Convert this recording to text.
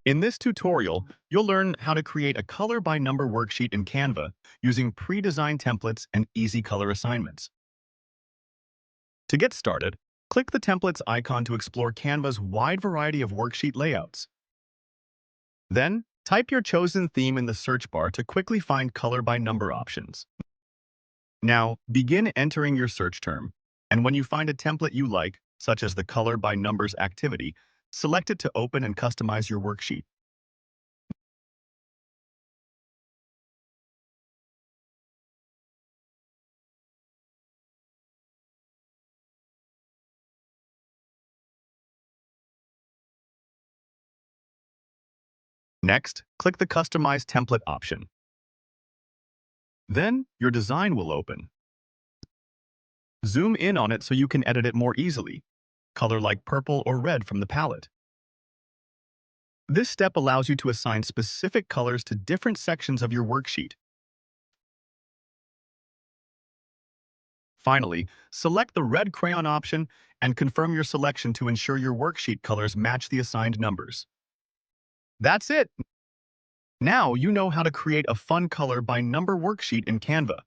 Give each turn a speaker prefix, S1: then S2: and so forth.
S1: In this tutorial, you'll learn how to create a color by number worksheet in Canva using pre-designed templates and easy color assignments. To get started, click the templates icon to explore Canva's wide variety of worksheet layouts. Then, type your chosen theme in the search bar to quickly find color by number options. Now, begin entering your search term, and when you find a template you like, such as the color by numbers activity, select it to open and customize your worksheet. Next, click the Customize Template option. Then, your design will open. Zoom in on it so you can edit it more easily. Color like purple or red from the palette. This step allows you to assign specific colors to different sections of your worksheet. Finally, select the red crayon option and confirm your selection to ensure your worksheet colors match the assigned numbers. That's it! Now you know how to create a fun color by number worksheet in Canva.